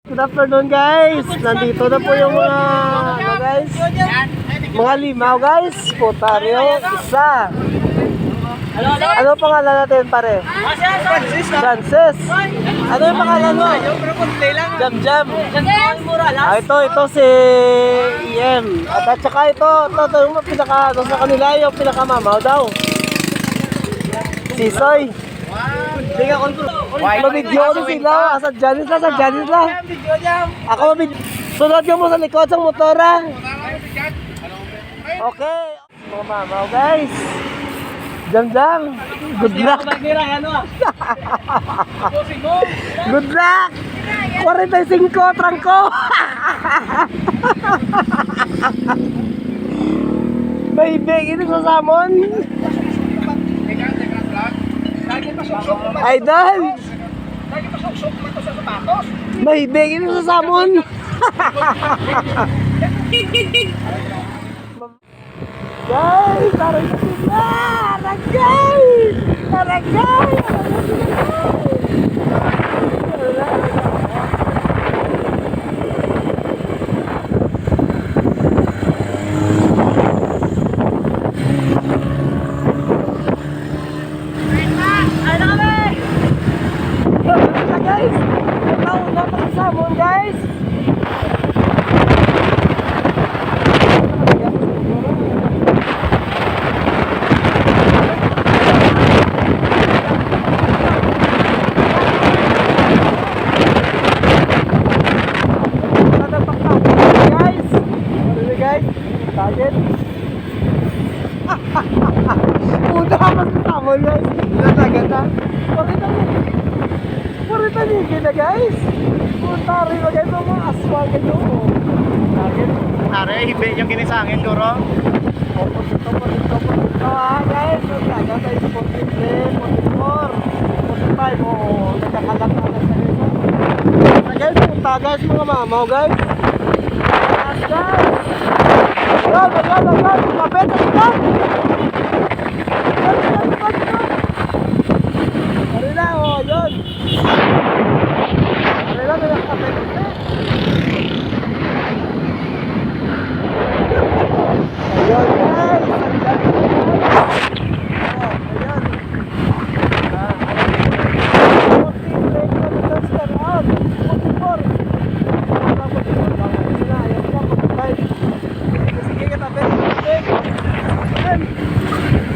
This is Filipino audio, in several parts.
Good afternoon guys! Nandito na po yung mga guys, mga limaw guys. Putaryo, isa. Ano pangalan natin pare? Francis. Ano yung pangalan mo? Jam. Ito si EM. At saka ito yung pinaka, sa kanila yung pinakamamaw daw. Si Soy. Mabidyo ko sila. Sa Janice lang. Ako mabidyo. Sunod ka mo sa likod sa motora. Okay. Mga mamaw guys. Jam. Good luck. Good luck. 45 trangko. Baby, ini sa salmon. Idol. Baby, ini sa salmon. Guys, taruh sila. Taragay. Guys, nauna pa sa salmon guys. Target. Udah mas sama guys. Gata-gata. Purita nih na guys. Putari na guys mga aswang kayo. Target. Are hibe yung ginisangin duro. Opo guys. Gata ito 44, 45 oh. Nagkakalat-kalat na ito. Guys, punta guys mga mamaw guys. Guys. Go! Kapit! Ari na, oh, yun! Ari na, kapit! Ayun, guys!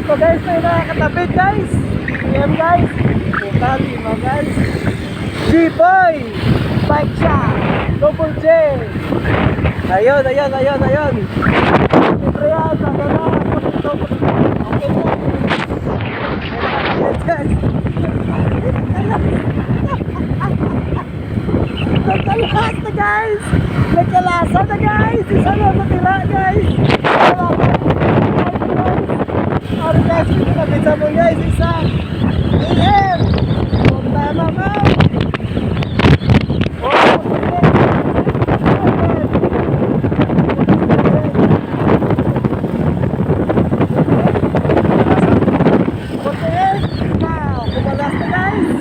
So guys, tayo nakakatapid guys. PM guys. Putali mo guys. G-Boy. Bike shop. Double J. Ayun. Siyempre yan. Okay po. Guys. Nagkalas na guys. Nagkalasa na guys. Isa na natira guys. Ano guys, pinapita mo guys, isa AM tama ba? Kumalas na guys.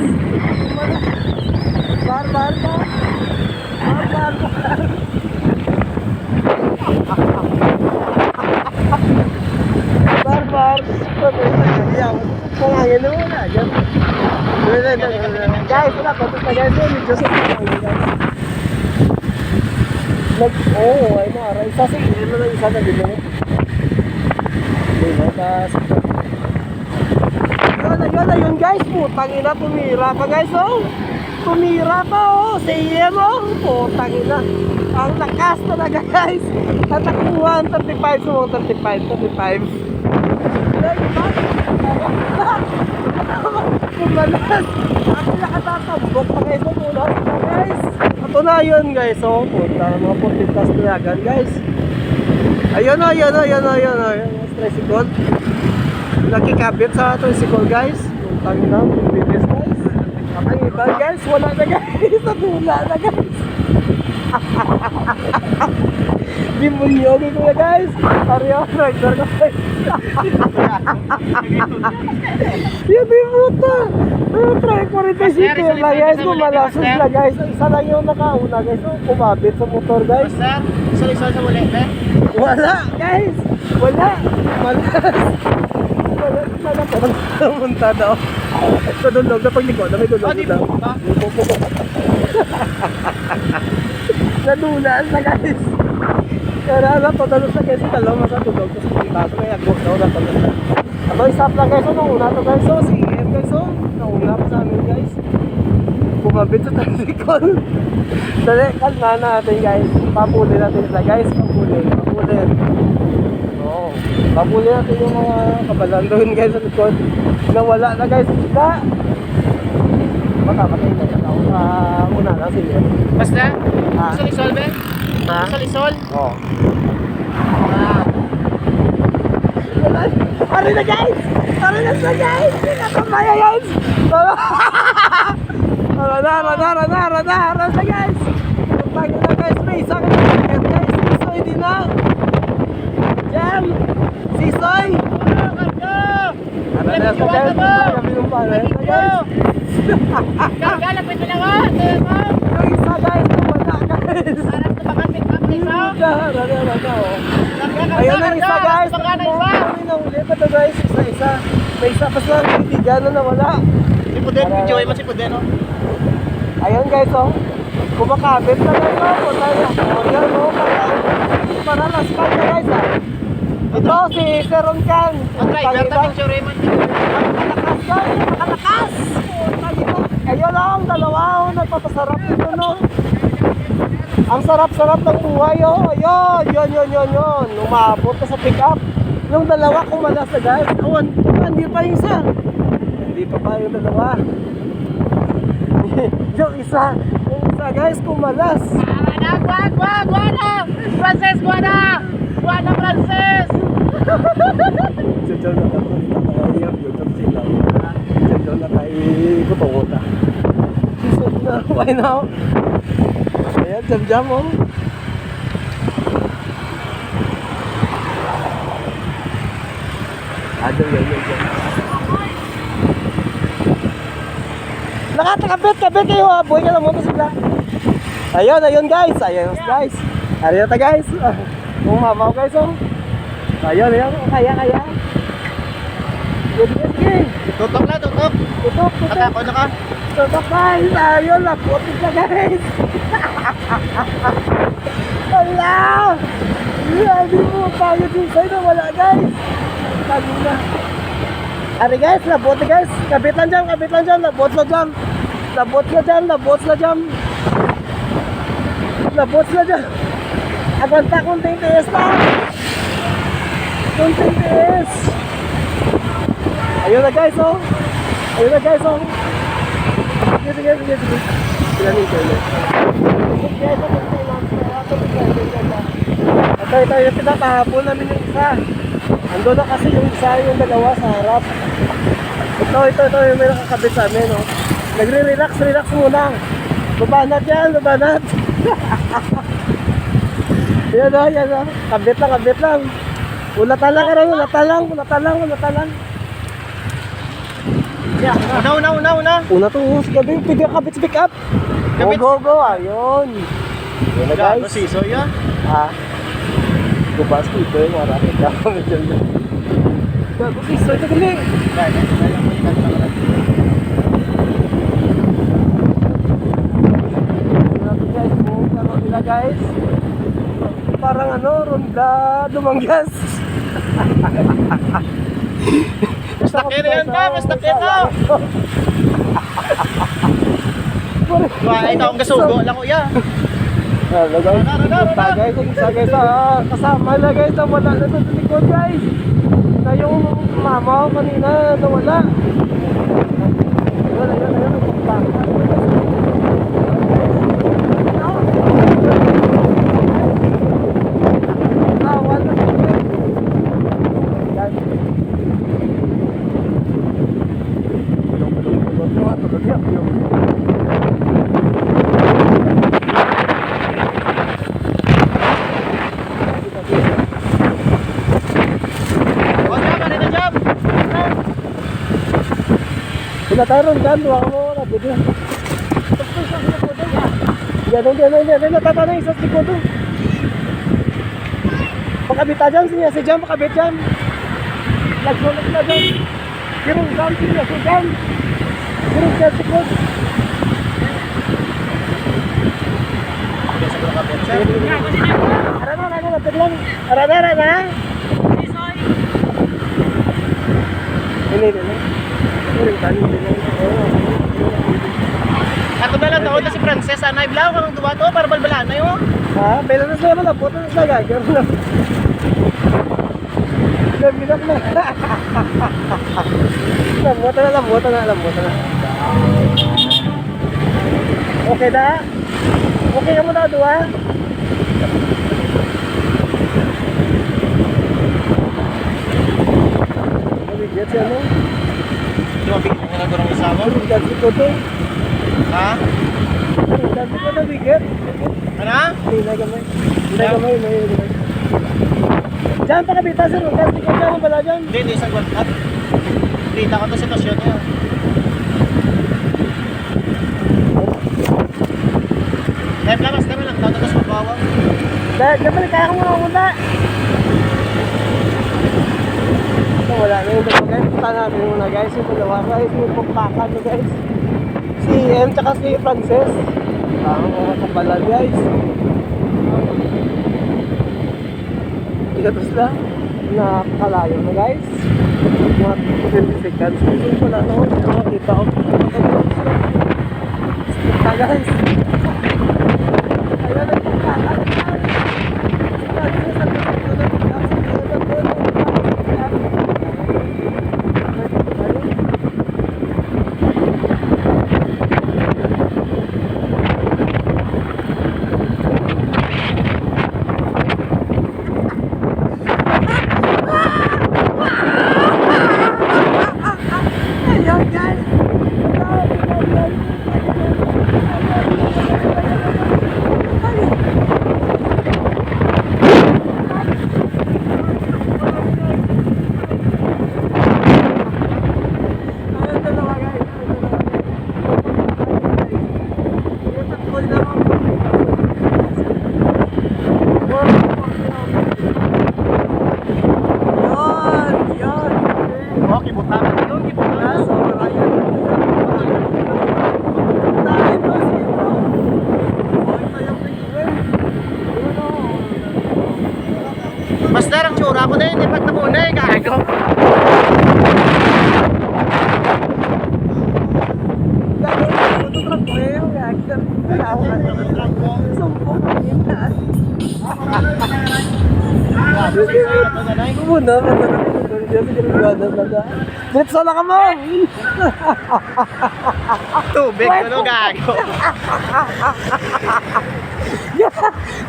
Bar. Pangangin mo na dyan. Guys, wala pa ito guys. Medyo sa ay mara. Isa sa hindi mo na isa na dito. Yun guys. Putang ina, tumira pa guys. Tumira pa sa iya mo. Putang ina. Ang lakas na guys. Natakuhan 35 sa mga 35. Kumalas. Ako nakatatambok pa guys. Guys. Ito na yun guys. Punta mga 40 plus nilagan guys. Ayun. Tricycle. Nakikabit sa tricycle guys. Puntang na. Bilis guys. Ang iba guys. Wala na guys. Natula na guys. Dimunyogin ko na guys. Ariyo. Rider ko guys. Yan din puta. Try 47 lang guys. Kumalasos na guys. Isa lang yung nakauna guys. Kumabit sa motor guys. Master, isa-isa sa muli, eh. Wala guys. Wala. Malas. Wala pa pumunta daw. Ito dulog na paglikod na may dulog Di na. po ba? Nadulas na guys. Kaya na padalo sa guys. Dalawa sa dulog. Tapos pintas na yung daw na padalo. Ito isap lang guys. Nung una to guys. So si EM guys. So nauna pa sa amin guys. Bumabit sa tricycle. Dali, kalma natin guys. Papuli natin sila guys. Papuli. Oo. Papuli natin yung mga kabalan doon guys sa likod. Nawala na guys. Sila. Baka matay na ako sa una na sige. Basta? Ah. Isa-lisol, be? Ha? Isa-lisol? Oo. Ah. Ari na guys! Ari na siya guys! Nakakamaya guys! Ara na siya guys! Pagpagin na guys! May isang nakakit guys! Sisoy din na! Jam! Sisoy! Ara na siya guys! Kami nung pala guys! Gagalap ito na nga! Yung isa guys! Wala guys! Harap na baka pick-up ni Sao? Ara na oh! Ayun ang isa guys! Kami na ulit pa to guys! Isa-isa! May isa pa silang kaibigan na nawala! Si Puden, enjoy mo si Puden, oh. Ayun guys oh! Kumakabit na guys oh! Punta na! O yan oh! Para last call na guys ah! Ito si Sir Roncan! Ang driver na picture, Raymond. Nakalakas guys! Nakalakas! Punta dito! Ayun oh! Ang dalawa oh! Nagpapasarap dito no! Ang sarap-sarap ng buhay oh! Ayun! Yun! Umabot ka sa pick up! Yung dalawa kumalas na guys! Awan! Hindi pa yung isa! Hindi pa yung dalawa! yung isa guys kumalas! Guana! Frances, Guana! Guana, Frances! Diyan na tayo yung silaw. Diyan na tayo kutungo na. Susod na. Why now? Ayan, jam oh. Ano yan. Kabit kayo ha. Buhay ka lang muna sila. Ayun guys. Ayun guys. Ayun ta guys. Mamaw guys oh. Ayun. Kaya. Sige. Tutok na, tutok. Tutok. Atako na ka. Tutok guys. Ayun, laputin ka guys. Wala. Hindi mo tayo din sa'yo. Wala guys. Tago na. Ari guys, labot na guys. Kabit lang dyan. Labot na dyan. Aganta konting tiis lang. Ayun na guys oh. Sige. Pinanin ko ulit. Ito yung pinatahapon namin yung isa. Ando na kasi yung isa, yung dalawa sa harap. Ito yung may nakakabit sa amin oh. Nagre-relax muna. Babanat yan. Yan o. Kabit lang. Ulatan lang. Una. Una to, gabi, pwede kabit sa pick up. Go. Ayun. Yan na Gago, guys. siso yan. Ha? Gubas ko ito yung marami ka. Gago, siso. Ito kami. Guys, parang ronda Dumanggas. Basta kaya Wah, ito ang gasugo lang ko ya. Guys, kasama na guys, wala na sa likod guys. Na yung mama ko kanina nawala. Wala tayo ron dyan, duwa ka mo wala. Dito. Tapos sa sikodo. Yan. Natatanay sa sikodo. Pakabita dyan, siya dyan, pakabit dyan. Nagsulat na dyan. Kirong dyan, siya dyan. Kirong dyan, sikodo. Arana. Ini. Ato na lang taon na si Frances, anay blaw kang duwa to para balbalaan na yun. Ha, bela na sila na puto na sila gagawin na. Bilang na. Lambutan na. Okay na? Okay ka muna dua? Nabigyan siya no? Tumabigit na nga gurang isa mo. Nabigyan si Koto. Ha? Nabigyan ko nabigyan. Ano? Hindi gamay. Diyan pa kabita sir, kasi ka dyan pala dyan. Hindi isang gulat. Kita ko to sitwasyon niya. Lamas naman lang, taon na mas mabawa. Dapat kaya ka muna pumunta. So, wala na yung dalawa guys. Punta natin muna guys. Yung dalawa guys. Yung pagpakan na guys. Si Em tsaka si Frances. Ang mga kabalan guys. Igatos lang. Nakakalayo na guys. Mga 20 seconds. Yung wala na ako. Yung makita ko. Punta guys. Ayan ang pagpakan. Mas darang tsura ko na yun, ipat na muna eh, gago. Dito na ka mo! Tubig ko no, gago.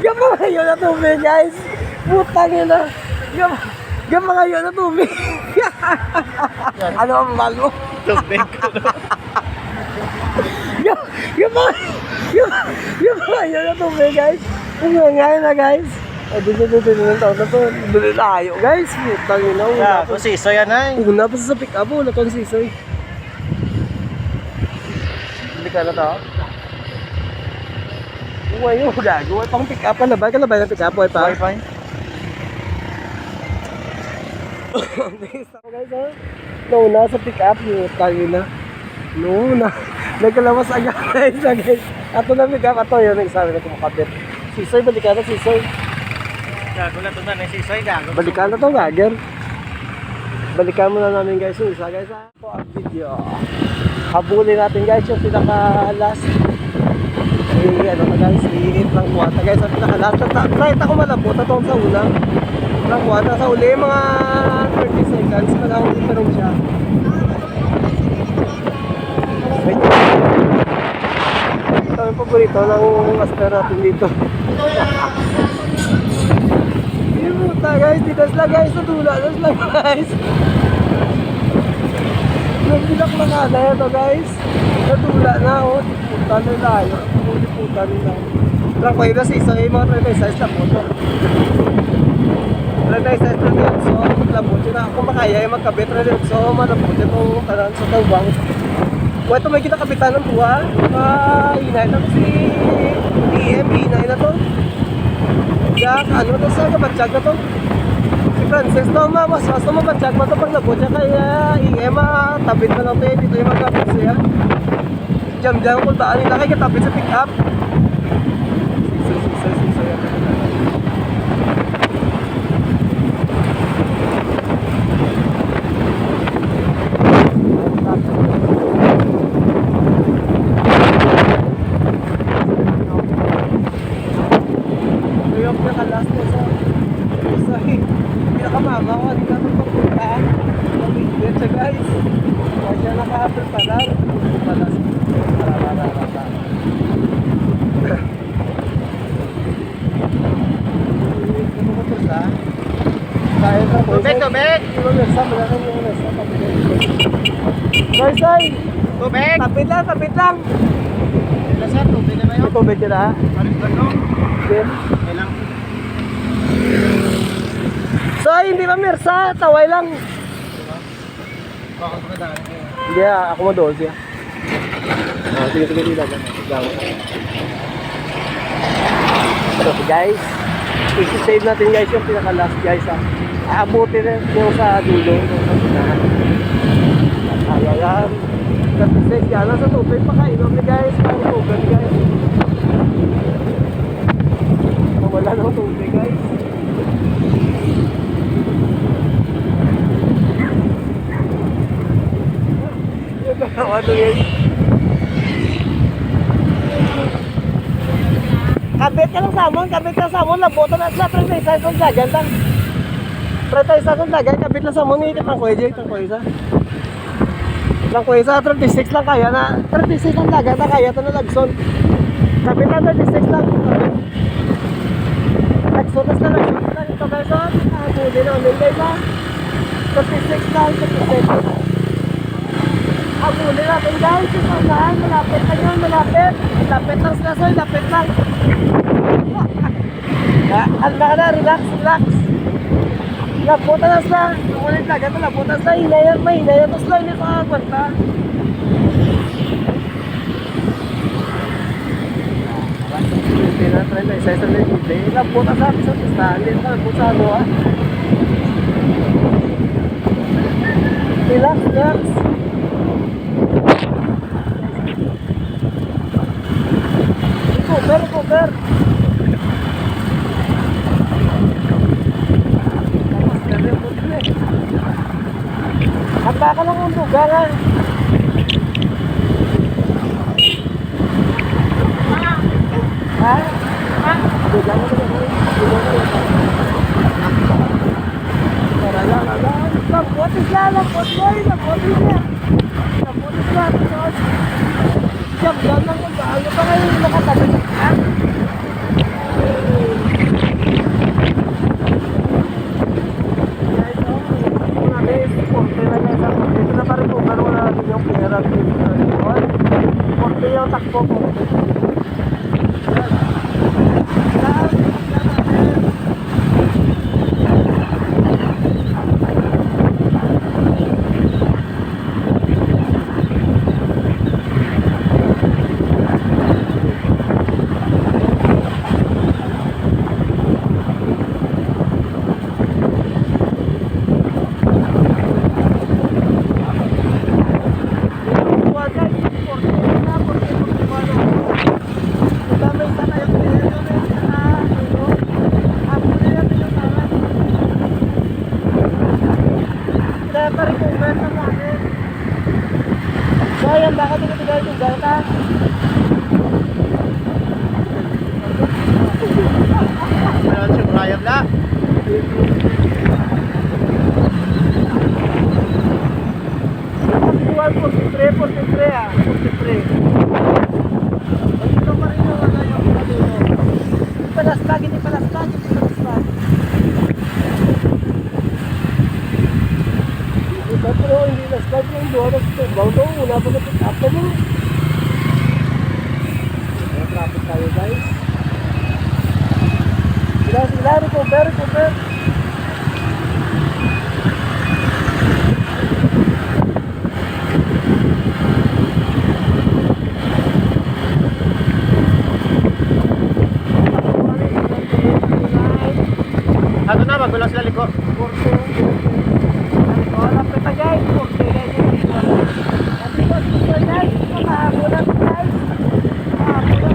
Yung mga yun na tubig guys! Putang yun na! Yung mga yun na tubig! Ano ang malo? Tubig ko no. Yung mga yun na tubig guys! Yung mga ngayon na guys! Dito ng taon na to, dito tayo guys! Putang yun na! Gago, siso yan ay. Una pa sa pick up, wala pang sisoy. Hindi ka na to? Uway yung gago, wala pang pick up. Kalabay ng pick up, pa. Wi-Fi. Guys, ha? Nauna sa pick up, yung tayo na. Nauna. Nagkalawas agad guys. Ato na pick up, ato yun ang sabi na kumakabit. Sisoy, balikan na sisoy. Gago na to na, sisoy gago. Balikan na to, gager. Balikan muna namin guys yung isa guys ha. Ito ang video. Habulin natin guys yung pinaka last. Ano na guys, i-hit lang kuwata guys. Ang pinaka last. Try ako malabot na sa unang. Lang kuwata sa uli mga 30 seconds. Malahuli pa rin siya. Ito yung paborito ng master natin dito. Puta guys, titas lang guys, natula lang guys. Nagbilak na nga na ito guys. Natula na oh, puta na layo. Puta nila. Lang pa yun na sa isa, mga 36 na po ito. 36 na din, so labot yun na. Kung makaya ay magkabit na din, so malabot itong kanan sa tawbang. Ito may kita kapitan ng buwa. Hinay na to si EM, hinay na to. Kaya ano to sa kabatsag na to. Si Francis to, mas mabatsag mo to pag nabot siya kaya EM, tapit mo lang to eh. Dito yung magkapit siya. Jam-jam kung taan nila kaya tapit sa pick-up. Tuyok na kalas na sa pinakamama ko, hindi na magpapunta. Pamigit siya guys. Huwag siya naka-apple pala. Palas. Rarararara. Ano ko to sa? Kaya ka boy. Tubig! Yung nasa, malakan yung nasa. Boy, soy! Tubig! Tapit lang. Ito sir, tubig na ba yun? May tubig ka na ha? Paris ba ito? Then, Kailang. so, hindi ba Mirsa? Taway lang. Baka ka dahil. Hindi ako mo doon siya. Sige, dito. So guys, i-save natin guys yung pinaka-last guys ha. Aabutin na yung sa dulo. Ayan. Kasi yan, nasa tubig pa kayo guys. Parang tubig guys. Wala nang tubig guys. Ano yun? Kabit ka lang samon, laboto na sila, 36 kong dagan lang. 36 kong dagan, kabit lang samon, ikit ang kuya, lang kuya sa 36 lang kaya na, 36 ang dagan na kaya ito na lagson. Kabit lang 36 lang, kabit. Lagson na ito guys, huli namin guys ha. 36 lang, 36. Huli natin guys, isang daan, malapit na yun, malapit. Lapit lang sila soy, lapit lang. Alma ka na, relax. Laputan na sila. Ulit na, ganito laputan sila. Hinayan, may hinayan. Tapos lang, hindi makakagwanta. Hindi na, try na. Isa-isa na yung hindi. Laputan sa akin sa pistahan. Hindi na laputan sa ano ha. Relax. Cover. Handa ka lang ang bugangan. Ha? Bugangan ka lang. Lampot isla. Jam-jam lang kung bago pa kayo nakatabi. Ha? Dito na pa rin kung gano'n na natin yung pera. Porte yung takbo ko. Ayan, baka dito guys yung gata. Meron si Brian na. 43 ah. 43. Dito pa rin yung ano yung palaspag. Pero hindi laspag yung doon. Bawang doon, una pa na pick up mo. Traffic tayo guys. Sila, recover. Ano na, magulang sila liko. Porte. Oh, lapit na guys. Porte guys. Dito guys. Makahabulan guys. Makahabulan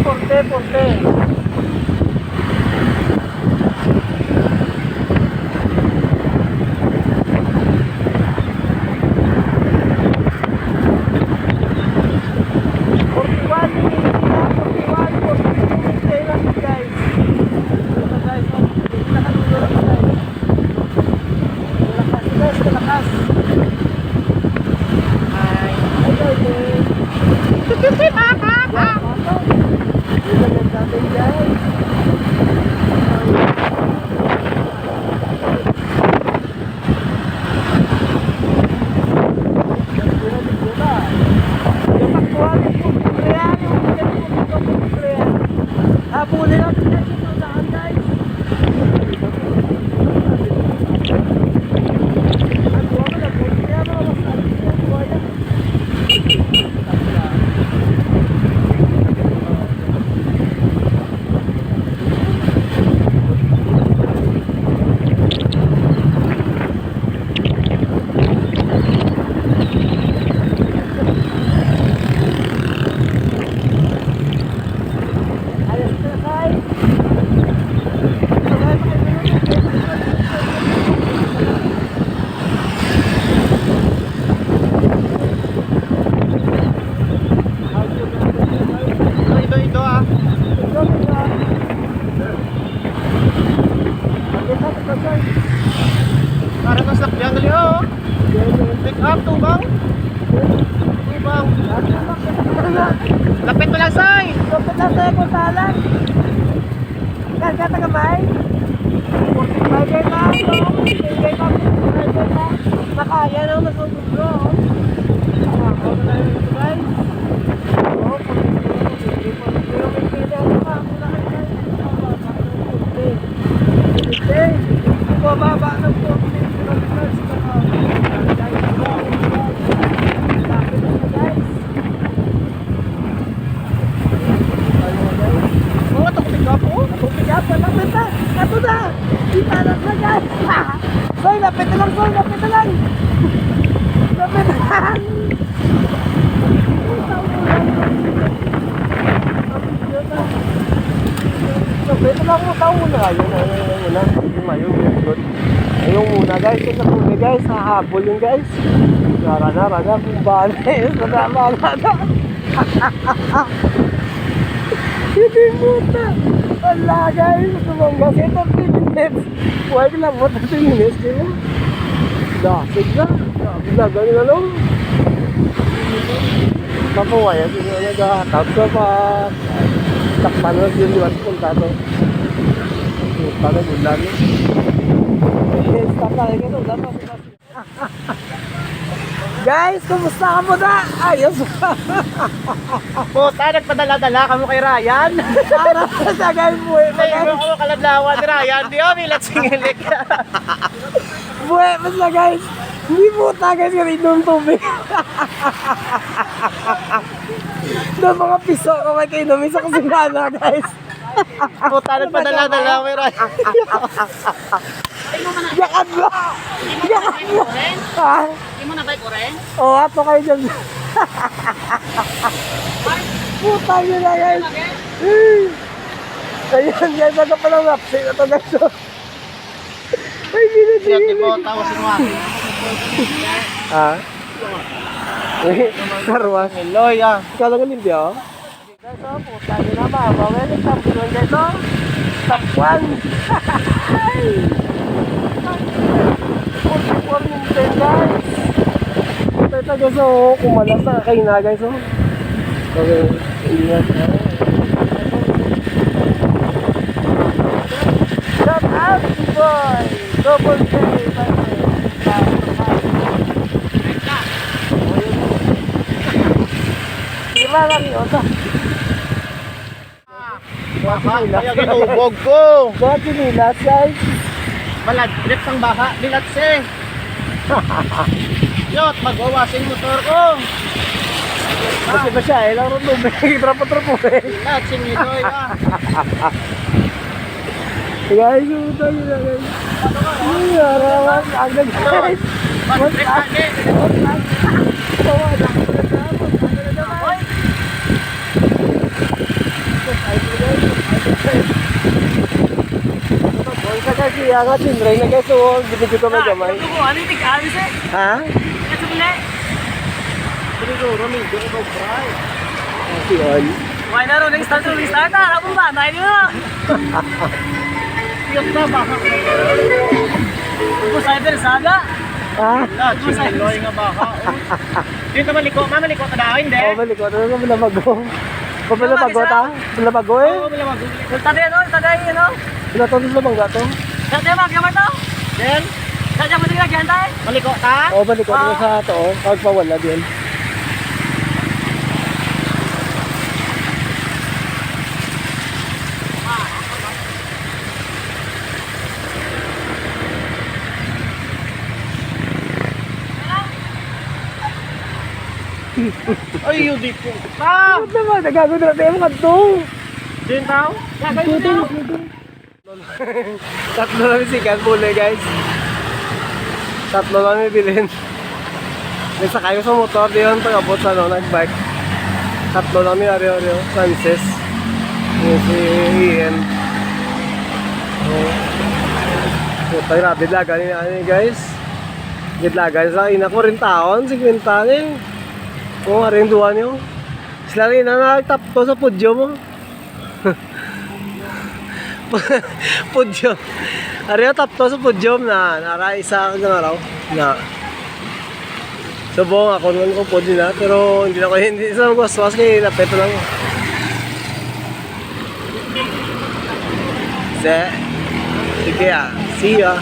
porte guys, porte. Habulin natin guys ito daan guys. Ito ah. Para sa sakyan dali oh. Pick up, tubang. Lapit mo lang, Say. Lapit lang tayo kung talan. Kagata kamay. Bagay na. Bagay na. Nakaya na masugod bro. Ako na lang ito guys. Baba ng po. Oh, ito pick up oh. Lapit na. Ito na. Kita na na guys. Soy, lapit na lang. Lapit na lang. Lapit na lang mo tao muna. Ayun muna guys. Ito muna guys. Hahabol yung guys. Rana. Bumbanes. Rana. Hindi muna. Wala guys. Tumangga siya 30 minutes. Huwag lang mo 30 minutes. Diba? Dasig na. Ganun na lang. Mapuwaya. Sige na nag-hatap sa pa. Takpan na siya liwan punta to. Para bulan. Stop na rin ito. Guys, kumusta ka mo na? Ayos ba? Puta, nagpadala-dala ka mo kay Ryan. Para sa guys buhay. Naigo ko kaladlawan ni Ryan. Di oh, milat singilik. Buhay pa sa guys. Hindi puta guys kasi inom tubig. Doon mga piso ko may kainom sa kusinana guys. Puta, nagpadala-dala kay Ryan. Yakan mo! Yakan mo! Ha? Hindi mo na bike oren? Oo, ato kayo dyan. Puta nyo na guys. Ayan guys, ako pa lang rapsi na to guys. Ay, Siya binigay. tipo, tawas mo ako. Ha? Karwas. Eloy ah. Ikaw lang ang limpyo? Guys, oh, puta nyo na ba? Bawal yung top 1 guys, oh. Top 1. Ay! 44 minutes guys. Ito guys, oh. Kumalas na kayo na guys, oh. Okay, hindi na. Shout out, boy! Double J! Di lang yun. Baha, kaya ginubog ko. Mga chinilas, guys. Maladrip ang baha, nilatse. Yot, magwawasing motor ko. Kasi ba siya, ilang rin tubig, trapo-trapo eh. Nilatse nito, Guys, yung tayo na guys. Ay, arawan, agad guys. Maladrip ka ni. Sa kasi angat yun, Ray na guys, so bibigyo ko may gamay. Ano yung tig-alis eh? Ha? Ito pala eh. Siguro, may doon ikaw fry. Si On. Why na rolling start ah. Ako ba? Dahil yun. Yot na, baka. Ito sa ito, saga. Ha? Chineloy nga baka. Dito maliko, mamaliko na daw, hindi? Oo, balik ko. Ano naman labago? Papalabago ta? Labago eh? Oo, malamag. Tadi ano? Tadi ano? Wala to sa bangga to? Tadi ba? Gamay to? Then? Tadi mo tingnan dyan tayo? Maliko ta? Oo, balik ko. Ano sa to? Pagpawala din. Ay, yun di po. Ah! Ano naman? Nagagod na tayo mga to. Din tao? Gagay mo tao? Tatlo lang si Kat Bule guys. Tatlo lang yung bilhin. Nagsakay ko sa motor, di yun pag-abot sa ano, nag-bike. Tatlo lang yung Areo, Frances. Yung si Ian. Puta, grabe laga ni guys. Gitlaga sa ina ko rin taon, 50 ni. Kung rin duwan nyo. Sila rin na nagtapto sa pudyo mo. Pudyom. Ariyo tapto sa pudyom na nara isa ka araw na subong ako naman ko pudyo na pero hindi na ko hindi sa gusto kasi napeto lang. Sige ah. See ya.